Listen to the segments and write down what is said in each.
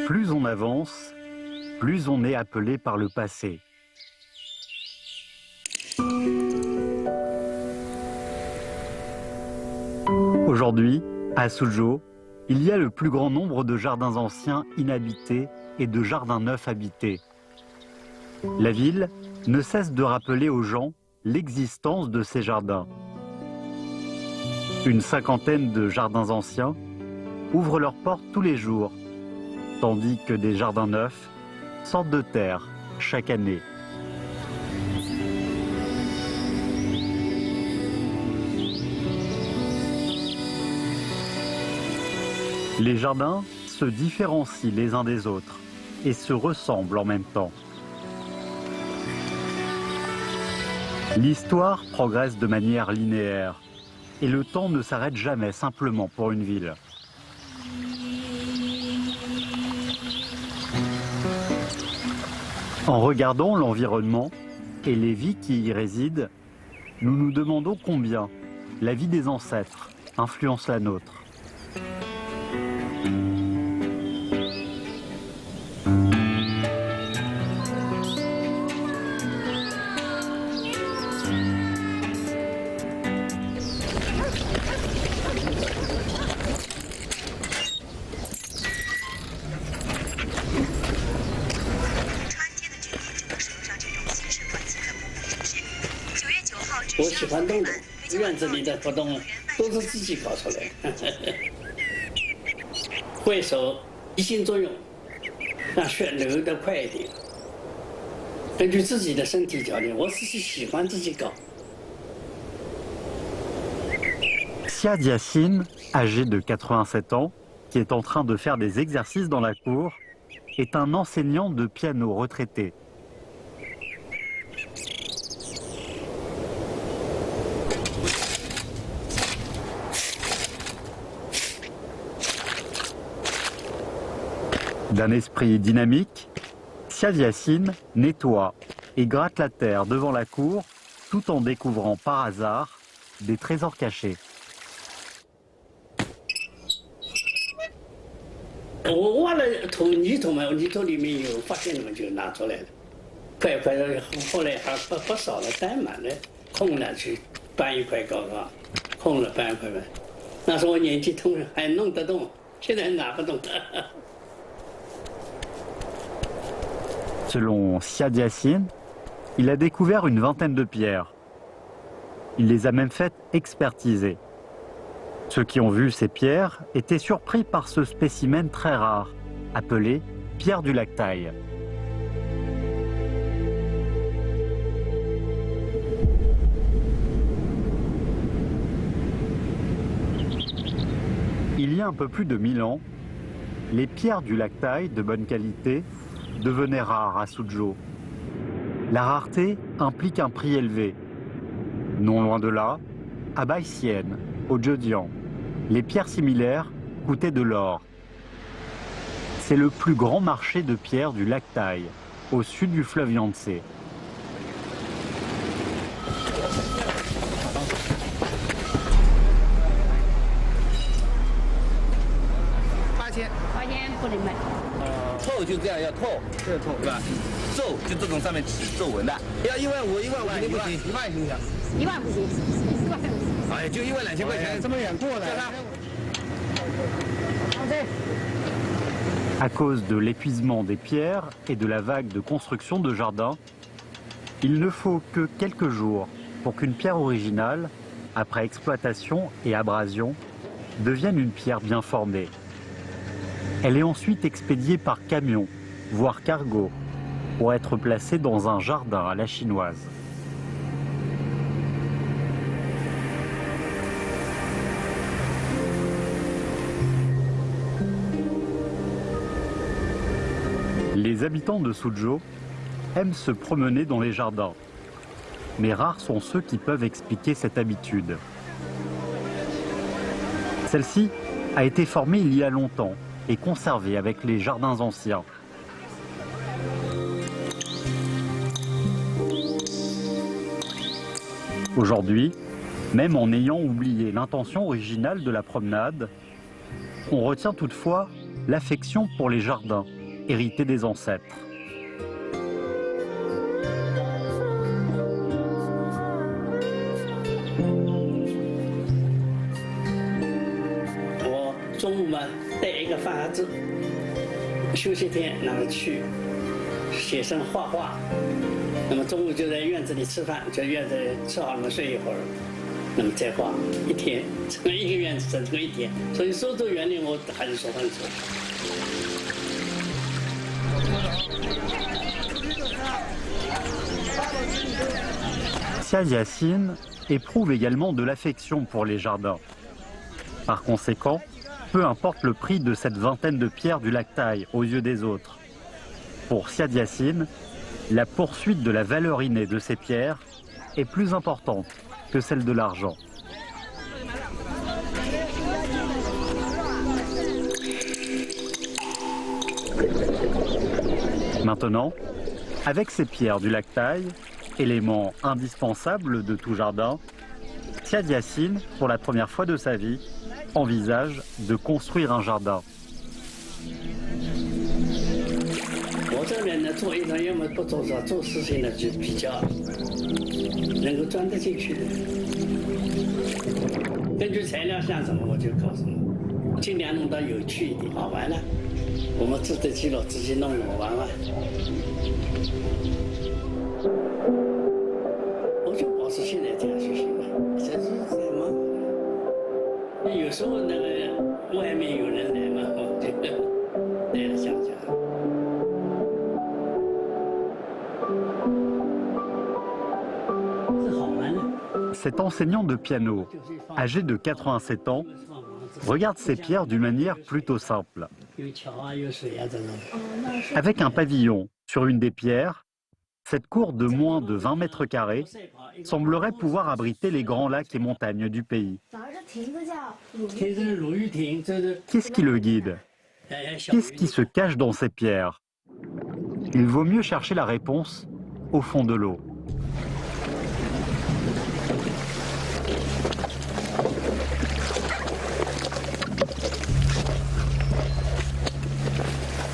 Plus on avance, plus on est appelé par le passé. Aujourd'hui, à Suzhou, il y a le plus grand nombre de jardins anciens inhabités et de jardins neufs habités. La ville ne cesse de rappeler aux gens l'existence de ces jardins. Une cinquantaine de jardins anciens ouvrent leurs portes tous les jours, tandis que des jardins neufs sortent de terre chaque année. Les jardins se différencient les uns des autres et se ressemblent en même temps. L'histoire progresse de manière linéaire et le temps ne s'arrête jamais simplement pour une ville. En regardant l'environnement et les vies qui y résident, nous nous demandons combien la vie des ancêtres influence la nôtre.我喜欢动的，院子里的活动都是自己搞出来，会手一心作用，让血流得快一点。根据自己的身体条件，我自己喜欢自己搞。Siad Yassine, âgé de 87 ans, qui est en train de faire des exercices dans la cour, est un enseignant de piano retraité. D'un esprit dynamique, Siad Yassine nettoie et gratte la terre devant la cour tout en découvrant par hasard des trésors cachés. 我挖了泥土嘛，泥土里面有发现了嘛，就拿出来了。块块的，后来还不少了，带满了，空了去搬一块搞啊，空了搬一块搬。那时候我年纪轻还弄得动，现在拿不动了。Selon Siad Yassine, il a découvert une vingtaine de pierres. Il les a même faites expertiser. Ceux qui ont vu ces pierres étaient surpris par ce spécimen très rare, appelé pierre du Lactaï. Il y a un peu plus de 1000 ans, les pierres du Lactaï de bonne qualité devenaient rares à Suzhou. La rareté implique un prix élevé. Non loin de là, à Baïsienne, au Zhejiang, les pierres similaires coûtaient de l'or. C'est le plus grand marché de pierres du Lactaï, au sud du fleuve Yangtze. À cause de l'épuisement des pierres et de la vague de construction de jardins, il ne faut que quelques jours pour qu'une pierre originale, après exploitation et abrasion, devienne une pierre bien formée. Elle est ensuite expédiée par camion, voire cargo, pour être placée dans un jardin à la chinoise. Les habitants de Suzhou aiment se promener dans les jardins. Mais rares sont ceux qui peuvent expliquer cette habitude. Celle-ci a été formée il y a longtemps et conservée avec les jardins anciens. Aujourd'hui, même en ayant oublié l'intention originale de la promenade, on retient toutefois l'affection pour les jardins, hérités des ancêtres.休息天，那么去写生画画，那么中午就在院子里吃饭，在院子里吃好了睡一会儿，那么再画一天，整个一个院子整个一天，所以苏州园林我还是说很熟。Xia Yacine éprouve également de l'affection pour les jardins. Par conséquent, peu importe le prix de cette vingtaine de pierres du lac Tai aux yeux des autres. Pour Xia Yacine, la poursuite de la valeur innée de ces pierres est plus importante que celle de l'argent. Maintenant, avec ces pierres du lac Tai, élément indispensable de tout jardin, Xia Yacine, pour la première fois de sa vie, envisage de construire un jardin. 我这边呢，做一张要么不做做事情呢，就比较能够钻得进去的。根据材料像什么，我就告诉你，尽量弄到有趣一点，好玩了。我们自得其乐，自己弄玩玩。我就保持现在这样就行了，这是什么？有时候那个外面有人来嘛，我就来了想想。Cet enseignant de piano, âgé de 87 ans, regarde ces pierres d'une manière plutôt simple. Avec un pavillon sur une des pierres, cette cour de moins de 20 mètres carrés semblerait pouvoir abriter les grands lacs et montagnes du pays. Qu'est-ce qui le guide? Qu'est-ce qui se cache dans ces pierres? Il vaut mieux chercher la réponse au fond de l'eau.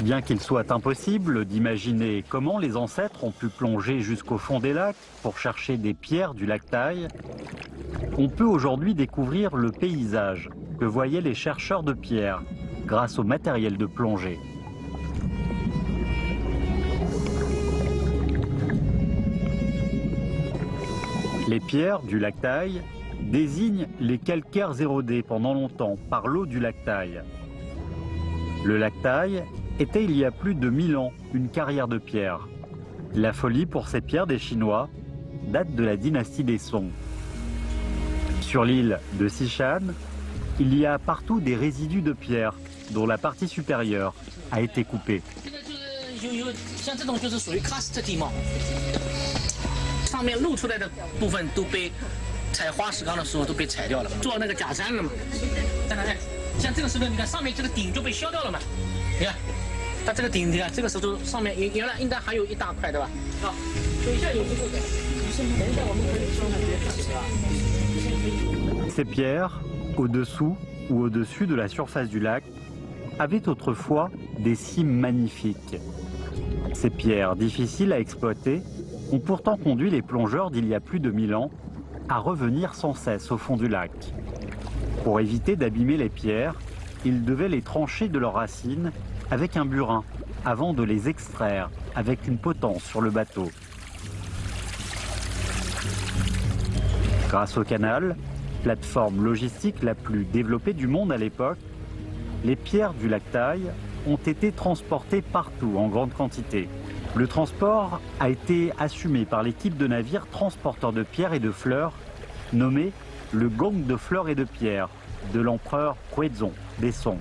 Bien qu'il soit impossible d'imaginer comment les ancêtres ont pu plonger jusqu'au fond des lacs pour chercher des pierres du lac Tai, on peut aujourd'hui découvrir le paysage que voyaient les chercheurs de pierres grâce au matériel de plongée. Les pierres du lac Tai désignent les calcaires érodés pendant longtemps par l'eau du lac Tai. Le lac Tai était il y a plus de 1000 ans une carrière de pierre. La folie pour ces pierres des Chinois date de la dynastie des Song. Sur l'île de Xishan, il y a partout des résidus de pierre dont la partie supérieure a été coupée. 它这个顶，你看这个石头上面原来应该还有一大块，对吧？好，等一下有这个的，等一下我们可以说呢，别看，对吧？ Ces pierres, au-dessous ou au-dessus de la surface du lac, avaient autrefois des cimes magnifiques. Ces pierres difficiles à exploiter ont pourtant conduit les plongeurs d'il y a plus de 1000 ans à revenir sans cesse au fond du lac. Pour éviter d'abîmer les pierres, ils devaient les trancher de leurs racines avec un burin avant de les extraire avec une potence sur le bateau. Grâce au canal, plateforme logistique la plus développée du monde à l'époque, les pierres du lac Tai ont été transportées partout en grande quantité. Le transport a été assumé par l'équipe de navires transporteurs de pierres et de fleurs, nommé le Gang de fleurs et de pierres de l'empereur Huizong des Song.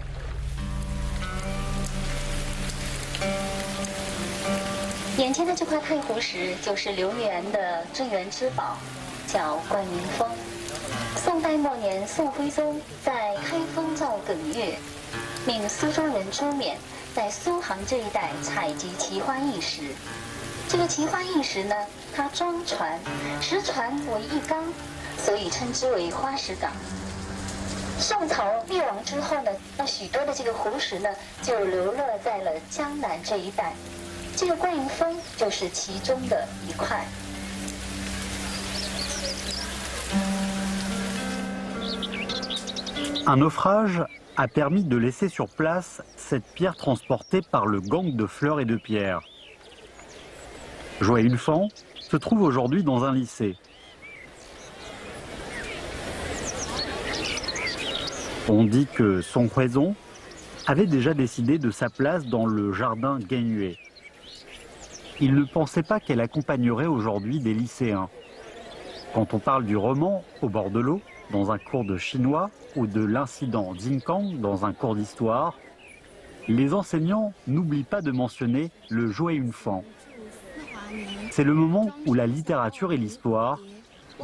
眼前的这块太湖石就是刘源的镇园之宝，叫观云峰。宋代末年，宋徽宗在开封造艮岳，命苏州人朱冕在苏杭这一带采集奇花异石。这个奇花异石呢，它装船，石船为一缸，所以称之为花石港。宋朝灭亡之后呢，那许多的这个湖石呢，就流落在了江南这一带。这个观云峰就是其中的一块。Un naufrage a permis de laisser sur place cette pierre transportée par le gang de fleurs et de pierres. Joël Ulfan se trouve aujourd'hui dans un lycée. On dit que Song Huizong avait déjà décidé de sa place dans le jardin Gengyue. Il ne pensait pas qu'elle accompagnerait aujourd'hui des lycéens. Quand on parle du roman au bord de l'eau, dans un cours de chinois, ou de l'incident Jinkang dans un cours d'histoire, les enseignants n'oublient pas de mentionner le Joël Ulfan. C'est le moment où la littérature et l'histoire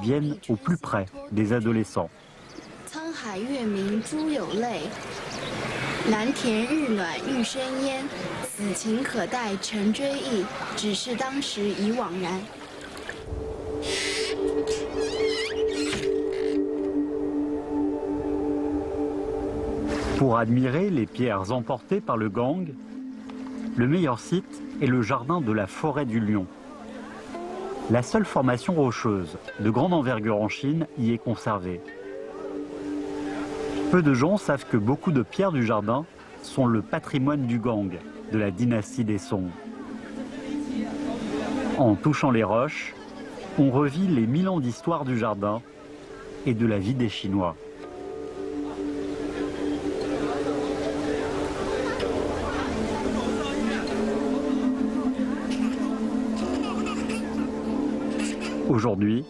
viennent au plus près des adolescents. 沧海月明珠有泪，蓝田日暖玉生烟。此情可待成追忆，只是当时已惘然。 Pour admirer les pierres emportées par le gang, le meilleur site est le jardin de la Forêt du Lion. La seule formation rocheuse de grande envergure en Chine y est conservée. Peu de gens savent que beaucoup de pierres du jardin sont le patrimoine du gang de la dynastie des Song. En touchant les roches, on revit les 1000 ans d'histoire du jardin et de la vie des Chinois. Aujourd'hui,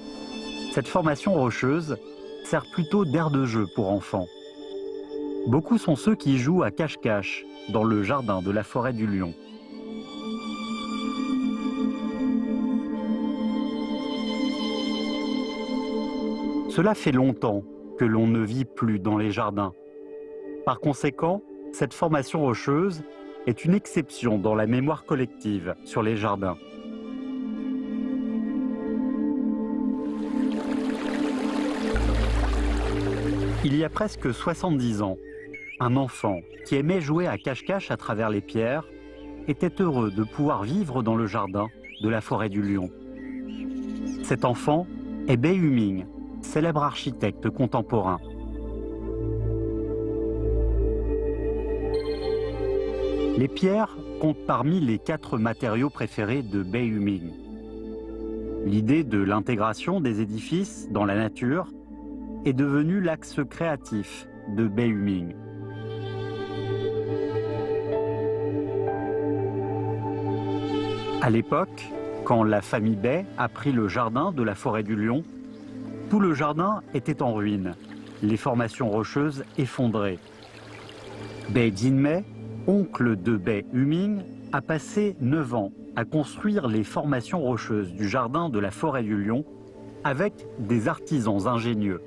cette formation rocheuse sert plutôt d'aire de jeu pour enfants. Beaucoup sont ceux qui jouent à cache-cache dans le jardin de la Forêt du Lion. Cela fait longtemps que l'on ne vit plus dans les jardins. Par conséquent, cette formation rocheuse est une exception dans la mémoire collective sur les jardins. Il y a presque 70 ans, un enfant qui aimait jouer à cache-cache à travers les pierres était heureux de pouvoir vivre dans le jardin de la Forêt du Lion. Cet enfant est Bei Huming, célèbre architecte contemporain. Les pierres comptent parmi les 4 matériaux préférés de Bei Huming. L'idée de l'intégration des édifices dans la nature est devenue l'axe créatif de Bei Huming. À l'époque, quand la famille Bei a pris le jardin de la Forêt du Lion, tout le jardin était en ruine, les formations rocheuses effondrées. Bei Jinmei, oncle de Bei Huming, a passé 9 ans à construire les formations rocheuses du jardin de la Forêt du Lion avec des artisans ingénieux.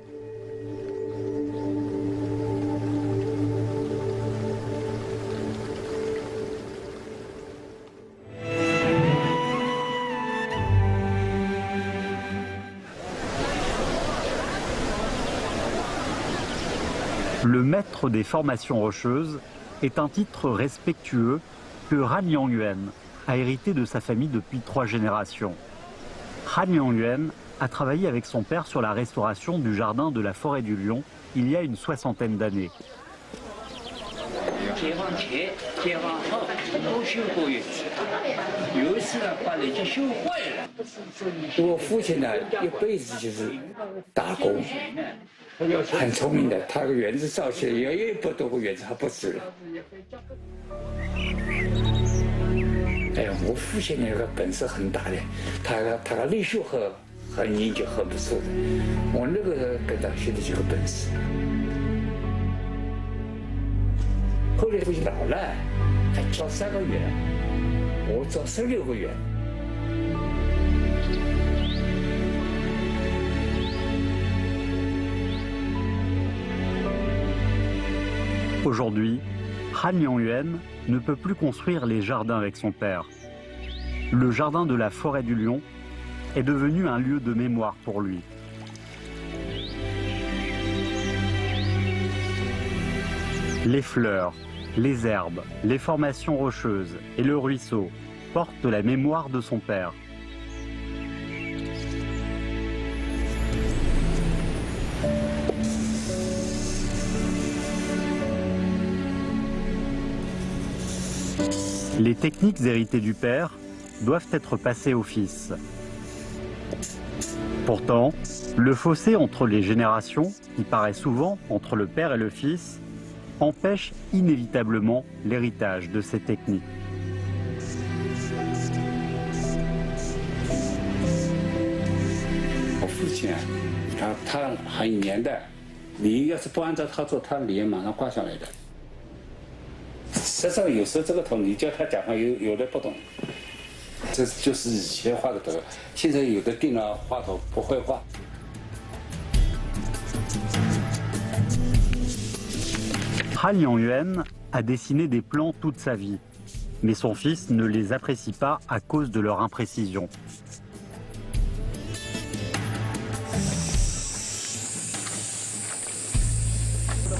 Le maître des formations rocheuses est un titre respectueux que Han Yangyuan a hérité de sa famille depuis 3 générations. Han Yangyuan a travaillé avec son père sur la restauration du jardin de la Forêt du Lion il y a une 60aine d'années. Aujourd'hui, Han Liangyuan ne peut plus construire les jardins avec son père. Le jardin de la forêt du Lion est devenu un lieu de mémoire pour lui. Les fleurs, les herbes, les formations rocheuses et le ruisseau portent la mémoire de son père. Les techniques héritées du père doivent être passées au fils. Pourtant, le fossé entre les générations, qui paraît souvent entre le père et le fils, empêche inévitablement l'héritage de ces techniques. 我父亲啊，他很有年代，你要是不按照他做，他脸马上挂下来的。实际上有时候这个头你叫他讲话有的不懂，这就是以前画的头，现在有的电脑画头不会画。 Han Liangyuan a dessiné des plans toute sa vie, mais son fils ne les apprécie pas à cause de leur imprécision.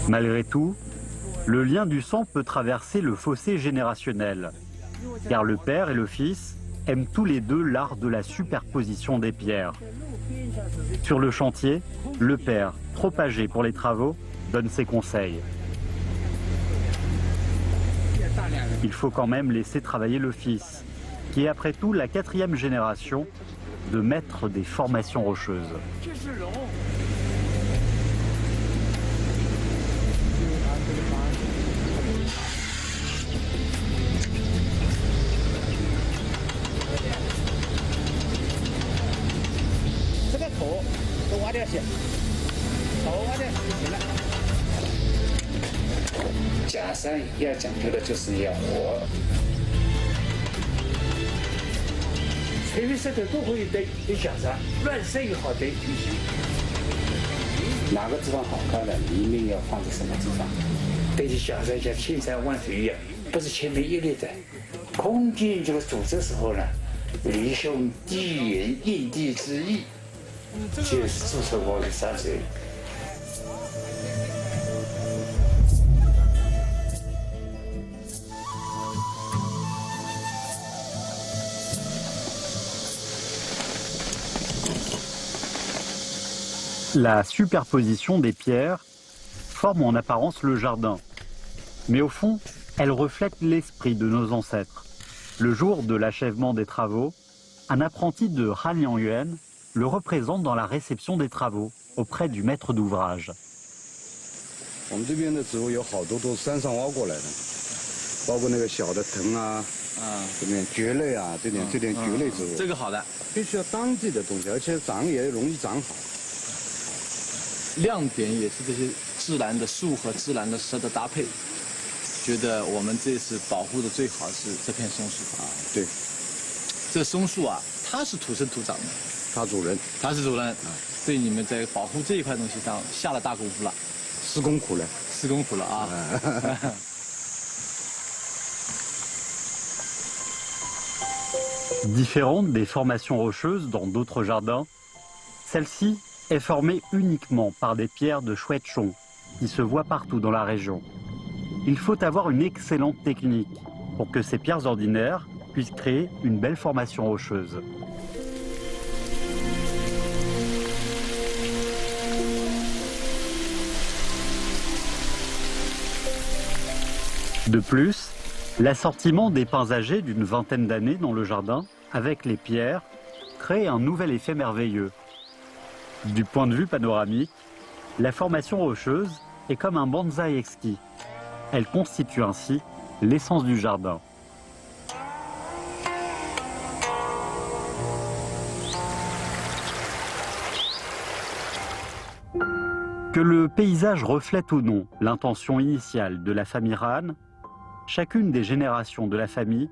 Malgré tout, le lien du sang peut traverser le fossé générationnel, car le père et le fils aiment tous les deux l'art de la superposition des pierres. Sur le chantier, le père, trop âgé pour les travaux, donne ses conseils. Il faut quand même laisser travailler le fils, qui est après tout la 4e génération de maître des formations rocheuses.假山要讲究的就是要活，随便设的都会对假山，乱设也好对就行。哪个地方好看的，里面要放在什么地方？对着假山像千山万水一样，不是千篇一律的。空间这个组织时候呢，离兄地缘应地之意，就是注册我的山水。 La superposition des pierres forme en apparence le jardin, mais au fond, elle reflète l'esprit de nos ancêtres. Le jour de l'achèvement des travaux, un apprenti de Han Liangyuan le représente dans la réception des travaux auprès du maître d'ouvrage. 我们这边的植物有好多都是山上挖过来的，包括那个小的藤啊，这边蕨类啊，这点蕨类植物，这个好的，必须要当地的东西，而且长也容易长好。 亮点也是这些自然的树和自然的石的搭配，觉得我们这次保护的最好是这片松树啊。对，这松树啊，它是土生土长的，它主人，它是主人，对你们在保护这一块东西上下了大功夫了，施功夫了，施功夫了啊。Différente des formations rocheuses dans d'autres jardins, celle-ci est formée uniquement par des pierres de Chouetchon qui se voient partout dans la région. Il faut avoir une excellente technique pour que ces pierres ordinaires puissent créer une belle formation rocheuse. De plus, l'assortiment des pins âgés d'une vingtaine d'années dans le jardin avec les pierres crée un nouvel effet merveilleux. Du point de vue panoramique, la formation rocheuse est comme un bonsaï exquis. Elle constitue ainsi l'essence du jardin. Que le paysage reflète ou non l'intention initiale de la famille Rahan, chacune des générations de la famille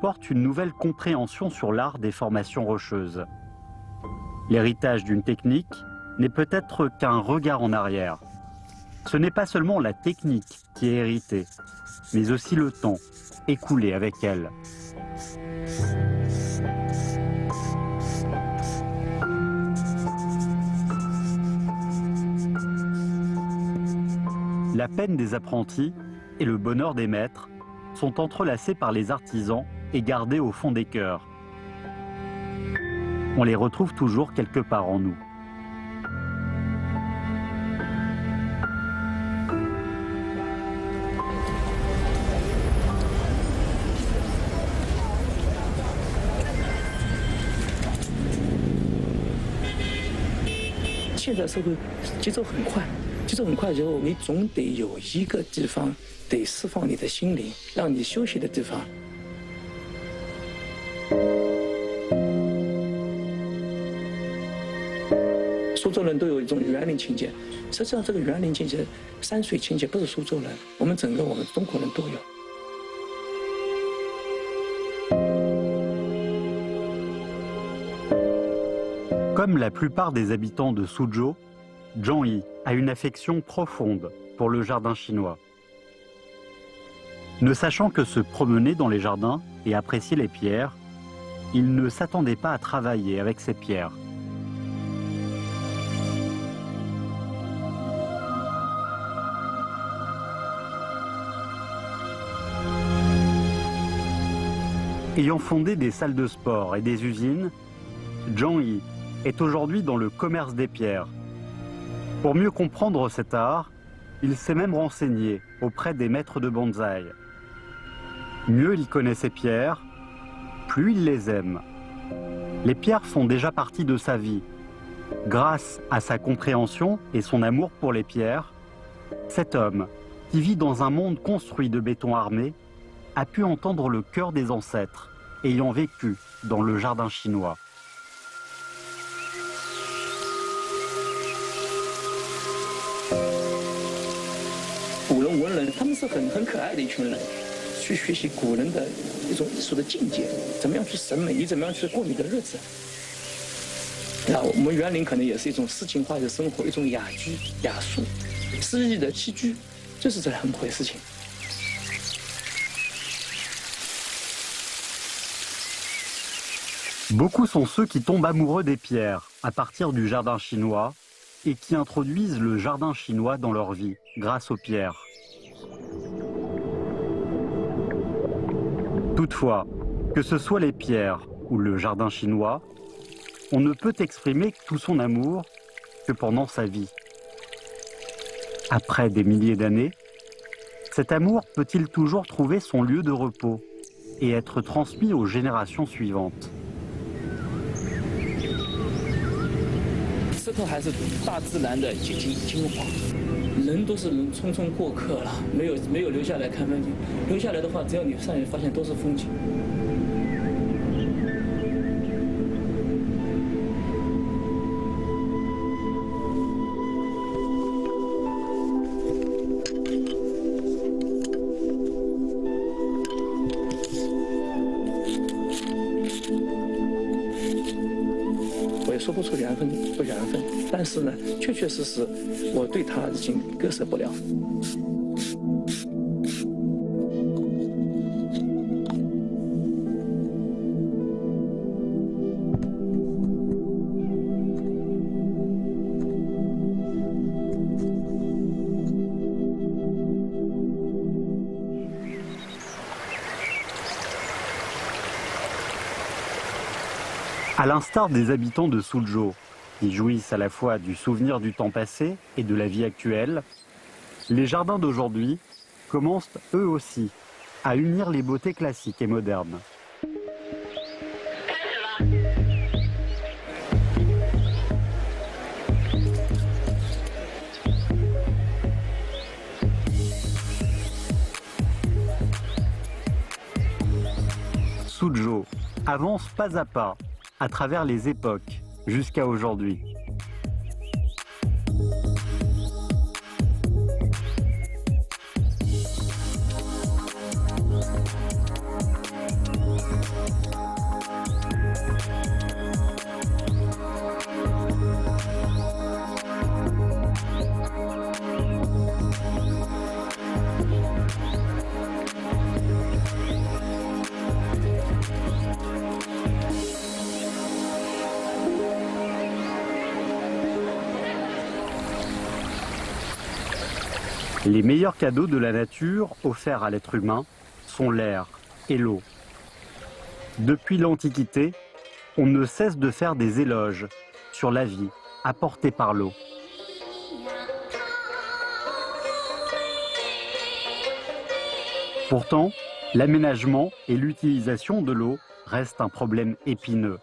porte une nouvelle compréhension sur l'art des formations rocheuses. L'héritage d'une technique n'est peut-être qu'un regard en arrière. Ce n'est pas seulement la technique qui est héritée, mais aussi le temps écoulé avec elle. La peine des apprentis et le bonheur des maîtres sont entrelacés par les artisans et gardés au fond des cœurs. On les retrouve toujours quelque part en nous.现在社会节奏很快，节奏很快之后，你总得有一个地方得释放你的心灵，让你休息的地方。苏州人都有一种园林情结，实际上这个园林情结、山水情结不是苏州人，我们中国人都有。 Comme la plupart des habitants de Suzhou, Zhang Yi a une affection profonde pour le jardin chinois. Ne sachant que se promener dans les jardins et apprécier les pierres, il ne s'attendait pas à travailler avec ces pierres. Ayant fondé des salles de sport et des usines, Zhang Yi est aujourd'hui dans le commerce des pierres. Pour mieux comprendre cet art, il s'est même renseigné auprès des maîtres de bonsaï. Mieux il connaît ces pierres, plus il les aime. Les pierres font déjà partie de sa vie. Grâce à sa compréhension et son amour pour les pierres, cet homme, qui vit dans un monde construit de béton armé, a pu entendre le cœur des ancêtres ayant vécu dans le jardin chinois. Les 文人他们是很可爱的一群人，去学习古人的一种艺术的境界，怎么样去审美，你怎么样去过你的日子。那我们园林可能也是一种诗情画意的生活，一种雅居雅俗，诗意的栖居，就是这两回事情。 Beaucoup sont ceux qui tombent amoureux des pierres à partir du jardin chinois et qui introduisent le jardin chinois dans leur vie grâce aux pierres. Toutefois, que ce soit les pierres ou le jardin chinois, on ne peut exprimer tout son amour que pendant sa vie. Après des milliers d'années, cet amour peut-il toujours trouver son lieu de repos et être transmis aux générations suivantes? 石头还是大自然的精华，人都是匆匆过客了，没有留下来看风景。留下来的话，只要你上去发现都是风景。我也说不出缘分不缘分，但是呢，确确实实，我对他已经割舍不了。À l'instar des habitants de Suzhou, qui jouissent à la fois du souvenir du temps passé et de la vie actuelle, les jardins d'aujourd'hui commencent eux aussi à unir les beautés classiques et modernes. Suzhou avance pas à pas à travers les époques jusqu'à aujourd'hui. Les meilleurs cadeaux de la nature offerts à l'être humain sont l'air et l'eau. Depuis l'Antiquité, on ne cesse de faire des éloges sur la vie apportée par l'eau. Pourtant, l'aménagement et l'utilisation de l'eau restent un problème épineux.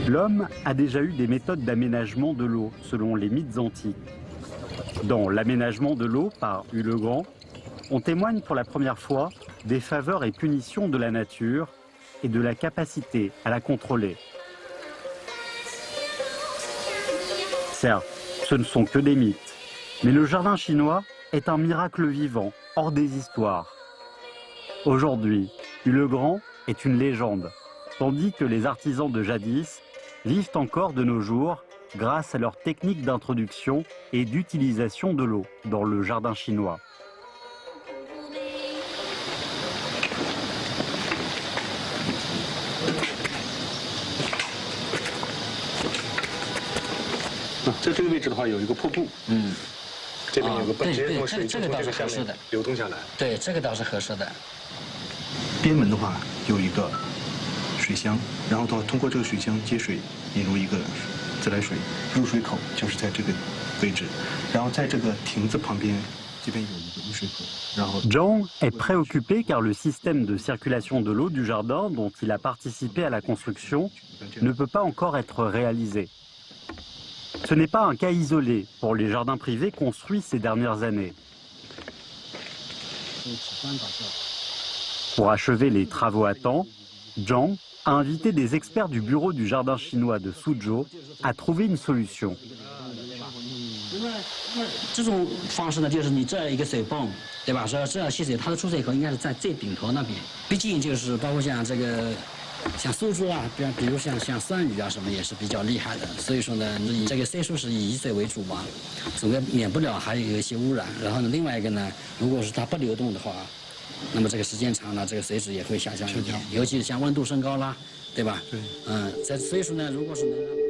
L'homme a déjà eu des méthodes d'aménagement de l'eau selon les mythes antiques. Dans l'aménagement de l'eau par Hugh le Grand, on témoigne pour la première fois des faveurs et punitions de la nature et de la capacité à la contrôler. Certes, ce ne sont que des mythes, mais le jardin chinois est un miracle vivant, hors des histoires. Aujourd'hui, Hugh le Grand est une légende, tandis que les artisans de jadis vivent encore de nos jours grâce à leur technique d'introduction et d'utilisation de l'eau dans le jardin chinois.在这个位置的话，有一个瀑布，这边有个直接从水从这个下面流动下来。对，这个倒是合适的。边门的话有一个水箱，然后的话通过这个水箱接水引入一个自来水，入水口就是在这个位置，然后在这个亭子旁边。 Zhang est préoccupé car le système de circulation de l'eau du jardin dont il a participé à la construction ne peut pas encore être réalisé. Ce n'est pas un cas isolé pour les jardins privés construits ces dernières années. Pour achever les travaux à temps, Zhang a invité des experts du bureau du jardin chinois de Suzhou à trouver une solution. 这种方式呢，就是你这一个水泵，对吧？说这蓄水，它的出水口应该是在最顶头那边。毕竟就是包括像这个，像苏州啊，比如像酸雨啊什么也是比较厉害的。所以说呢，你这个岁数是以水为主嘛，总归免不了还有一些污染。然后呢，另外一个呢，如果是它不流动的话，那么这个时间长了，这个水质也会下降一点。尤其是像温度升高啦，对吧？对。所以说呢，如果是能让